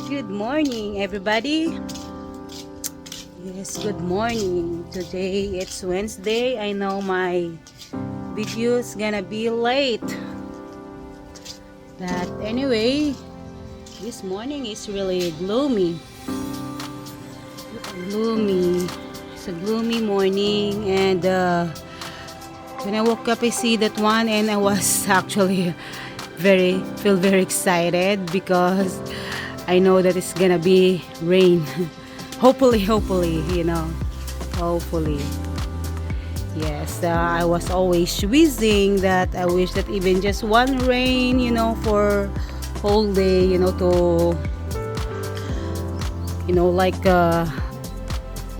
Good morning, everybody. Yes, good morning. Today it's Wednesday. I know my video is gonna be late, but anyway, this morning is really gloomy. It's a gloomy morning, and when I woke up, I see that one, and I was actually feel very excited because I know that it's gonna be rain. hopefully, hopefully. Yes, I was always wishing that I wish that even just one rain, for whole day, to, like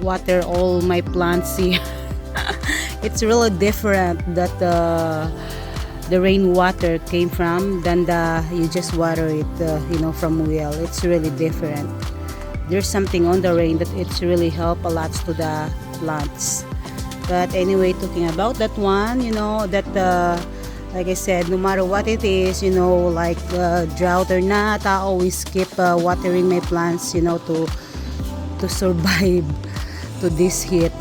water all my plants here. It's really different that the rainwater came from than you just water it, from well. It's really different. There's something on the rain that it's really help a lot to the plants. But anyway, talking about that one, that like I said, no matter what it is, like drought or not, I always keep watering my plants, to survive to this heat.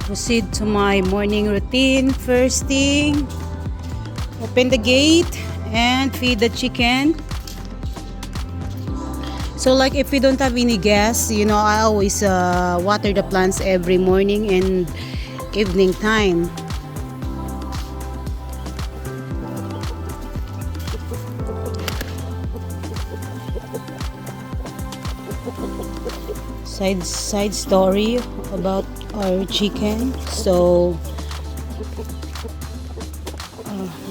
Proceed to my morning routine. First thing, open the gate and feed the chicken. So like if we don't have any gas, I always water the plants every morning and evening time. Side story about our chicken. So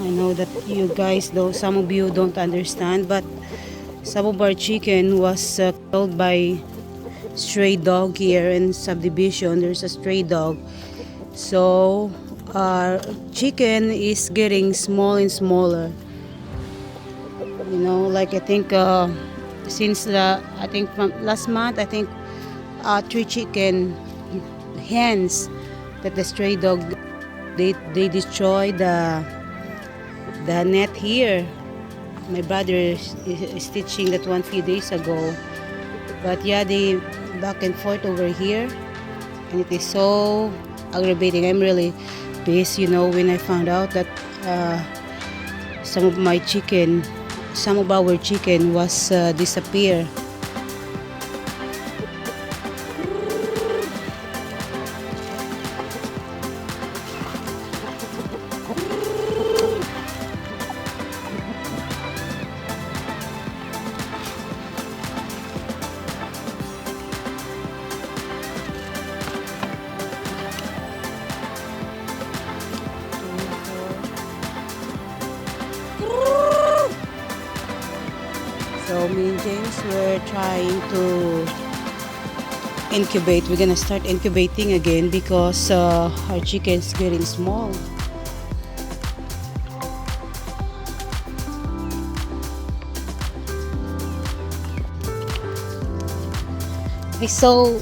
I know that you guys, though some of you don't understand, but some of our chicken was killed by stray dog here in subdivision. There's a stray dog, so our chicken is getting small and smaller. Like I think since I think from last month, I think 3 chicken hens that the stray dog they destroyed the net here. My brother is teaching that one few days ago, but yeah, they back and forth over here, and it is so aggravating. I'm really pissed, when I found out that some of our chicken was disappear. So me and James were trying to incubate. We're gonna start incubating again because our chicken's getting small. I saw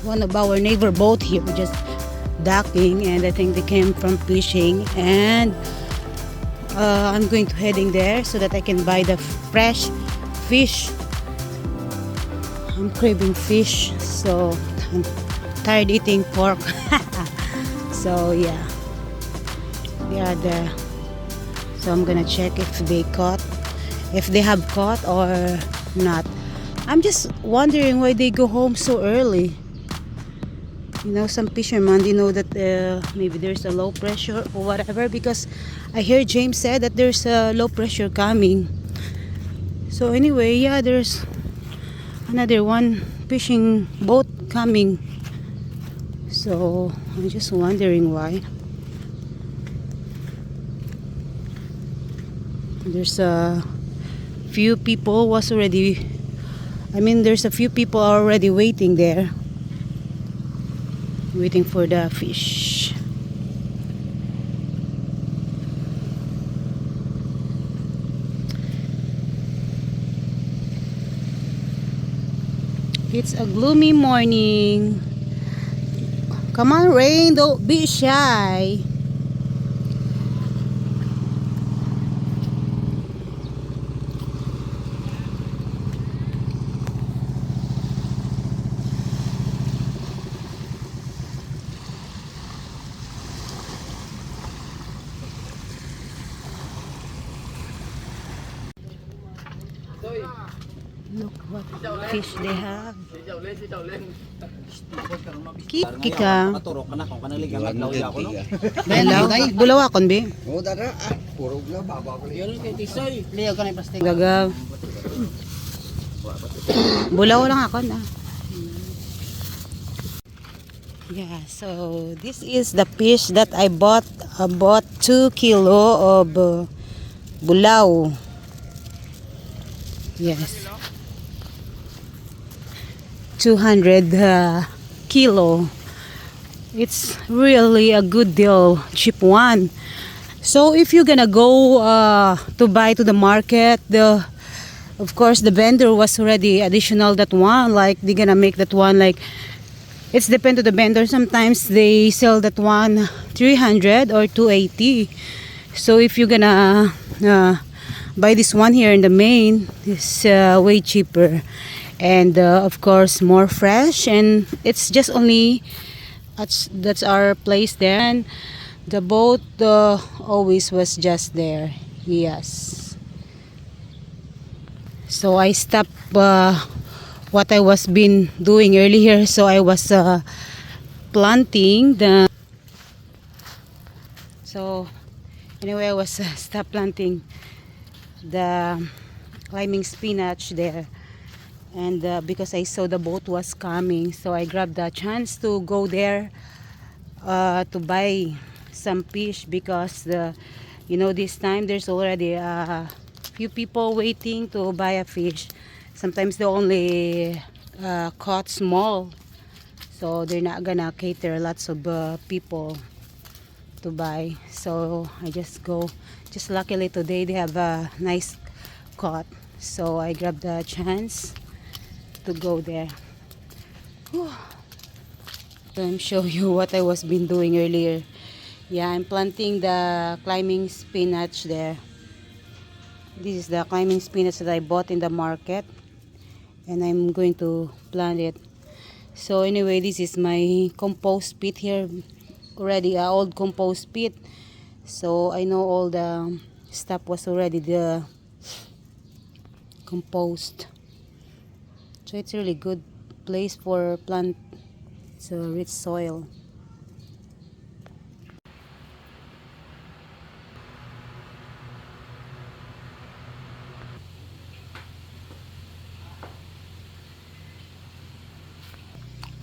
one of our neighbor boat here just docking, and I think they came from fishing, and I'm going to heading there so that I can buy the fresh fish. I'm craving fish, so I'm tired eating pork. So yeah, they are there. So I'm gonna check if they have caught or not. I'm just wondering why they go home so early. Some fishermen, that maybe there's a low pressure or whatever, because I hear James said that there's a low pressure coming. So anyway, yeah, there's another one fishing boat coming. So I'm just wondering why. There's a few people there's a few people already waiting there, waiting for the fish. It's a gloomy morning. Come on, rain, don't be shy. Look what fish they have. Kika. Hello. Bulawakon be. Gagaw. Bulaw lang ako na. Yeah, so this is the fish that I bought. I bought 2 kilo of bulaw. Yes. 200 kilo. It's really a good deal, cheap one. So if you're gonna go to buy to the market, of course the vendor was already additional that one, like they're gonna make that one like, it's depend to the vendor. Sometimes they sell that one 300 or 280. So if you're gonna buy this one here in the main, it's way cheaper, and of course more fresh, and it's just only that's our place there. And the boat always was just there. Yes, so I stopped what I was been doing earlier. So I was planting the, so anyway I was stop planting the climbing spinach there, and because I saw the boat was coming, so I grabbed the chance to go there to buy some fish, because this time there's already a few people waiting to buy a fish. Sometimes they only caught small, so they're not gonna cater lots of people to buy. So I just go, just luckily today they have a nice caught, so I grabbed the chance to go there. Whew. Let me show you what I was been doing earlier. Yeah, I'm planting the climbing spinach there. This is the climbing spinach that I bought in the market, and I'm going to plant it. So anyway, this is my compost pit here, already an old compost pit. So I know all the stuff was already the compost. So it's a really good place for plant. It's a rich soil.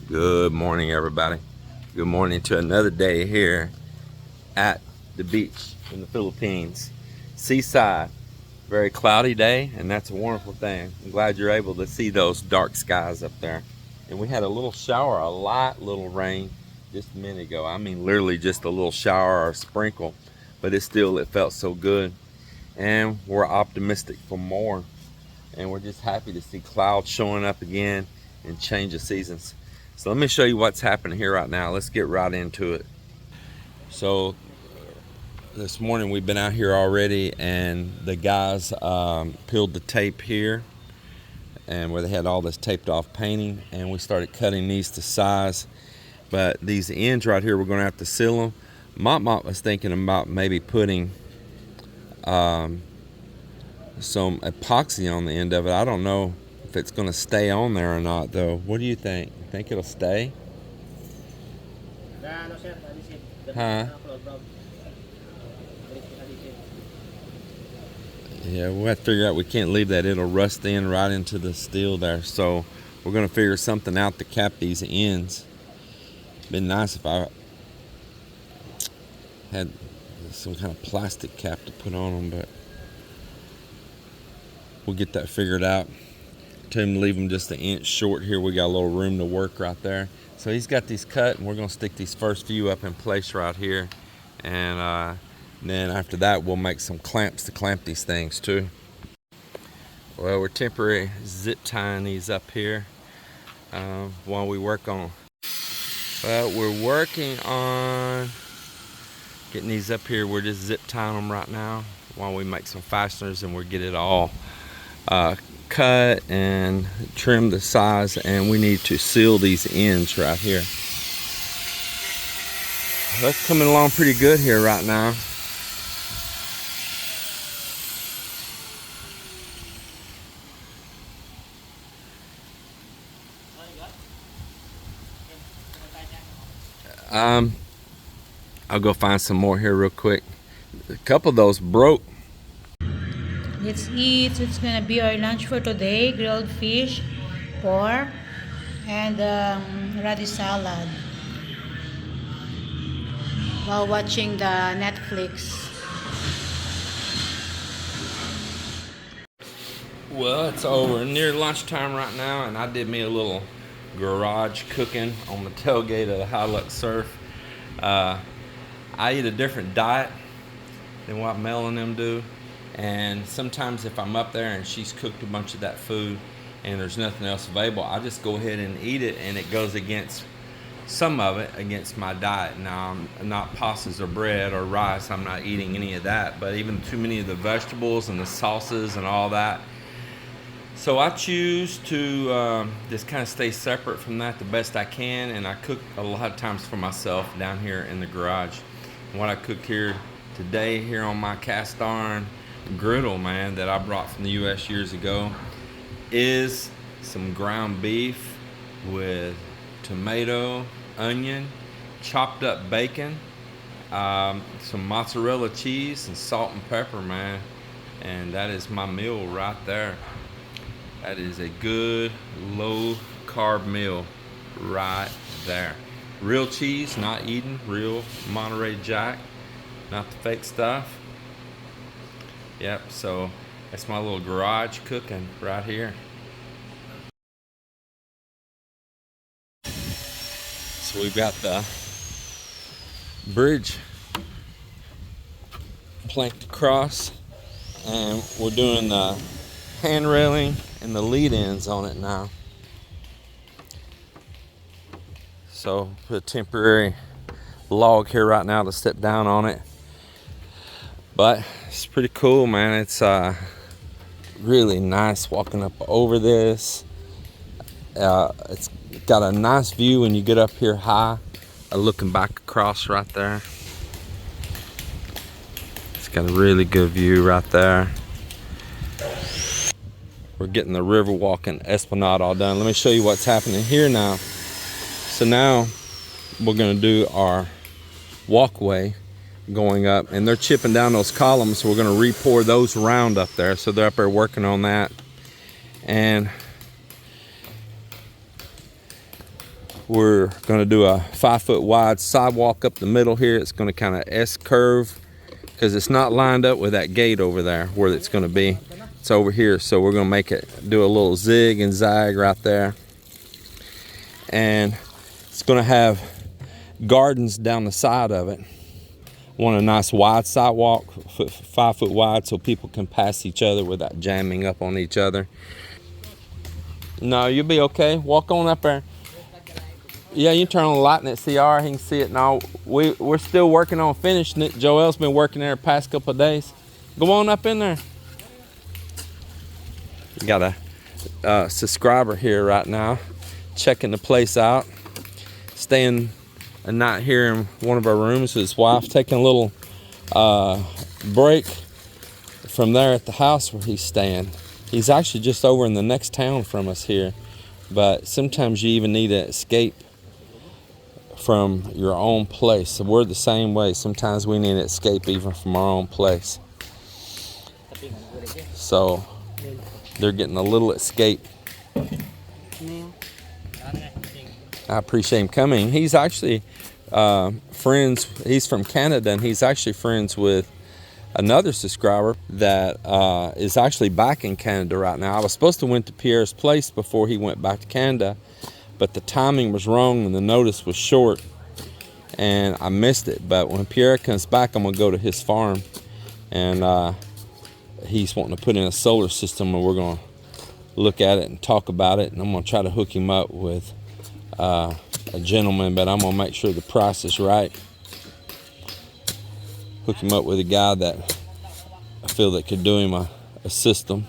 Good morning, everybody. Good morning to another day here at the beach in the Philippines. Seaside. Very cloudy day, and that's a wonderful thing. I'm glad you're able to see those dark skies up there. And we had a little shower, a light little rain just a minute ago. I mean, literally just a little shower or a sprinkle, but it felt so good. And we're optimistic for more. And we're just happy to see clouds showing up again and change of seasons. So let me show you what's happening here right now. Let's get right into it. So this morning we've been out here already, and the guys peeled the tape here, and where they had all this taped off painting, and we started cutting these to size. But these ends right here, we're going to have to seal them. Mop was thinking about maybe putting some epoxy on the end of it. I don't know if it's going to stay on there or not, though. What do you think? You think it'll stay? Huh? Yeah, we'll have to figure out. We can't leave that. It'll rust in right into the steel there. So we're going to figure something out to cap these ends. Been nice if I had some kind of plastic cap to put on them, but we'll get that figured out. Tell him to leave them just an inch short here. We got a little room to work right there. So he's got these cut, and we're going to stick these first few up in place right here. And then after that, we'll make some clamps to clamp these things too. Well, we're temporary zip tying these up here while we work on. Well, we're working on getting these up here. We're just zip tying them right now while we make some fasteners, and we'll get it all cut and trim the size, and we need to seal these ends right here. That's coming along pretty good here right now. I'll go find some more here real quick. A couple of those broke. Let's eat. It's gonna be our lunch for today: grilled fish, pork, and radish salad. While watching the Netflix. Well, it's over near lunchtime right now, and I did me a little garage cooking on the tailgate of the Hilux Surf. I eat a different diet than what Mel and them do, and sometimes if I'm up there and she's cooked a bunch of that food and there's nothing else available, I just go ahead and eat it, and it goes against some of it against my diet. Now, I'm not pastas or bread or rice, I'm not eating any of that, but even too many of the vegetables and the sauces and all that. So I choose to just kind of stay separate from that the best I can, and I cook a lot of times for myself down here in the garage. And what I cooked here today here on my cast iron griddle, man, that I brought from the US years ago, is some ground beef with tomato, onion, chopped up bacon, some mozzarella cheese, and salt and pepper, man. And that is my meal right there. That is a good low carb meal right there. Real cheese, not eating, real Monterey Jack, not the fake stuff. Yep, so that's my little garage cooking right here. So we've got the bridge planked across, and we're doing the hand railing and the lead ends on it now. So put a temporary log here right now to step down on it, but it's pretty cool, man. It's really nice walking up over this. It's got a nice view when you get up here high, looking back across right there. It's got a really good view right there. We're getting the Riverwalk and Esplanade all done. Let me show you what's happening here now. So now we're gonna do our walkway going up, and they're chipping down those columns, so we're gonna re-pour those around up there. So they're up there working on that. And we're gonna do a 5-foot wide sidewalk up the middle here. It's gonna kind of S-curve because it's not lined up with that gate over there where it's gonna be. It's over here, so we're gonna make it do a little zig and zag right there. And it's gonna have gardens down the side of it. Want a nice wide sidewalk, 5 foot wide, so people can pass each other without jamming up on each other. No, you'll be okay. Walk on up there. Yeah, you turn on the light in that CR, he can see it now. We're still working on finishing it. Joel's been working there the past couple of days. Go on up in there. We got a subscriber here right now, checking the place out, staying a night here in one of our rooms with his wife, taking a little break from there at the house where he's staying. He's actually just over in the next town from us here, but sometimes you even need to escape from your own place. So we're the same way. Sometimes we need to escape even from our own place. So they're getting a little escape. I appreciate him coming. He's actually friends. He's from Canada, and he's actually friends with another subscriber that is actually back in Canada right now. I was supposed to went to Pierre's place before he went back to Canada, but the timing was wrong and the notice was short, and I missed it. But when Pierre comes back, I'm gonna go to his farm, and he's wanting to put in a solar system, and we're gonna look at it and talk about it, and I'm gonna try to hook him up with a gentleman, but I'm gonna make sure the price is right. Hook him up with a guy that I feel that could do him a system.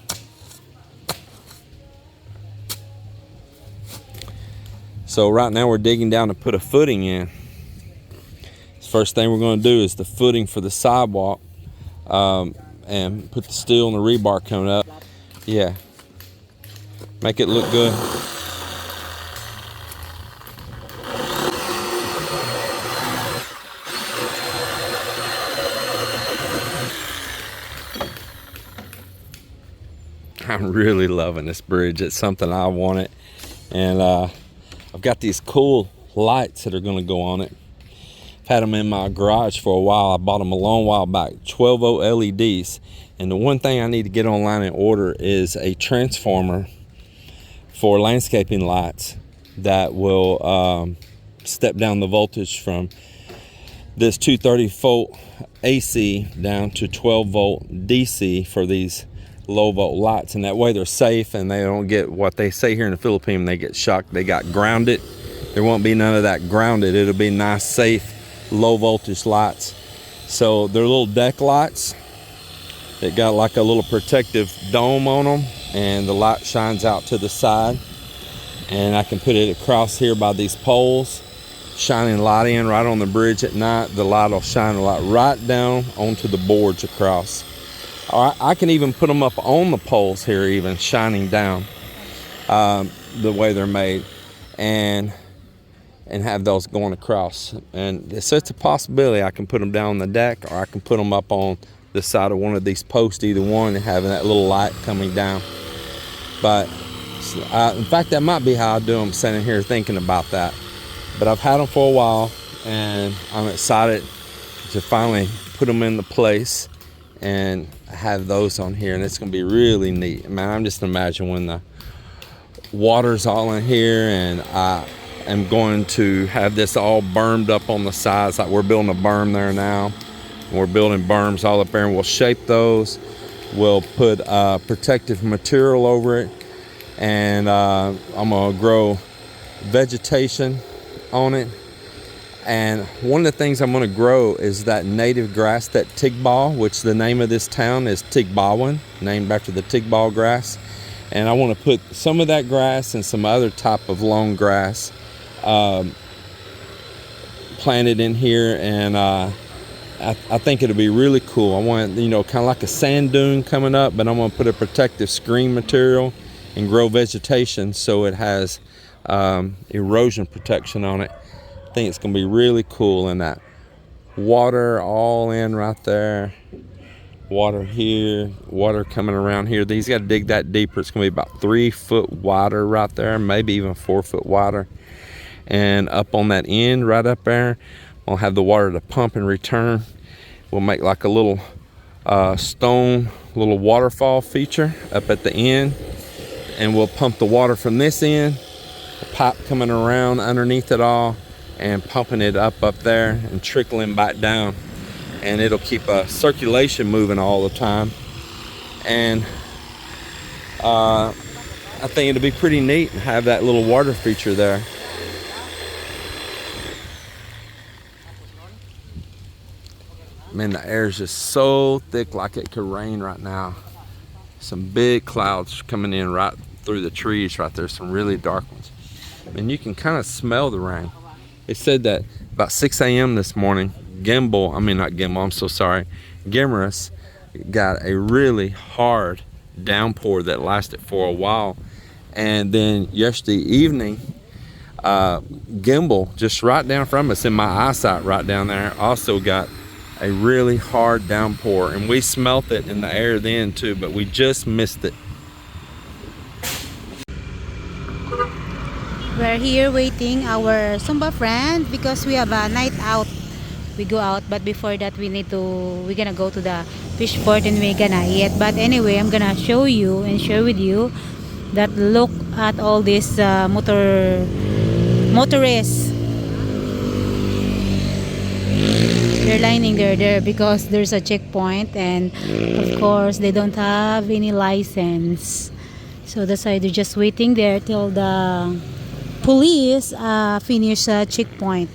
So right now we're digging down to put a footing in. The first thing we're going to do is the footing for the sidewalk, and put the steel and the rebar coming up. Yeah, make it look good. I'm really loving this bridge. It's something I wanted. And I've got these cool lights that are going to go on it. I've had them in my garage for a while. I bought them a long while back, 12 volt LEDs. And the one thing I need to get online and order is a transformer for landscaping lights that will step down the voltage from this 230 volt AC down to 12 volt DC for these low volt lights, and that way they're safe and they don't get what they say here in the Philippines, they get shocked, they got grounded. There won't be none of that grounded. It'll be nice, safe, low voltage lights. So they're little deck lights that got like a little protective dome on them, and the light shines out to the side, and I can put it across here by these poles, shining light in right on the bridge at night. The light will shine a light right down onto the boards across. I can even put them up on the poles here, even shining down the way they're made, and have those going across. And so it's a possibility I can put them down on the deck, or I can put them up on the side of one of these posts, either one, and having that little light coming down. But in fact, that might be how I do them, sitting here thinking about that. But I've had them for a while, and I'm excited to finally put them into place and have those on here, and it's going to be really neat. Man, I'm just imagining when the water's all in here, and I am going to have this all bermed up on the sides, like we're building a berm there now. We're building berms all up there, and we'll shape those. We'll put protective material over it, and I'm going to grow vegetation on it. And one of the things I'm going to grow is that native grass, that Tigbaw, which the name of this town is Tigbawan, named after the Tigbaw grass. And I want to put some of that grass and some other type of long grass planted in here, and I think it'll be really cool. I want, kind of like a sand dune coming up, but I'm going to put a protective screen material and grow vegetation so it has erosion protection on it. I think it's going to be really cool. And that water all in right there, water here, water coming around here. These got to dig that deeper. It's going to be about 3 foot wider right there, maybe even 4 foot wider. And up on that end right up there, we'll have the water to pump and return. We'll make like a little stone, little waterfall feature up at the end, and we'll pump the water from this end, the pipe coming around underneath it all, and pumping it up there and trickling back down, and it'll keep a circulation moving all the time. And I think it'll be pretty neat to have that little water feature there. Man, the air is just so thick, like it could rain right now. Some big clouds coming in right through the trees right there, some really dark ones. And you can kind of smell the rain. They said that about 6 a.m. this morning, Guimaras got a really hard downpour that lasted for a while. And then yesterday evening, Gimbal, just right down from us in my eyesight right down there, also got a really hard downpour, and we smelt it in the air then too, but we just missed it. We're here waiting our Zumba friend because we have a night out. We go out, but before that we're gonna go to the fish port, and we're gonna eat. But anyway, I'm gonna show you and share with you that look at all these motorists. They're lining there because there's a checkpoint, and of course they don't have any license, so that's why they're just waiting there till the police finish checkpoint.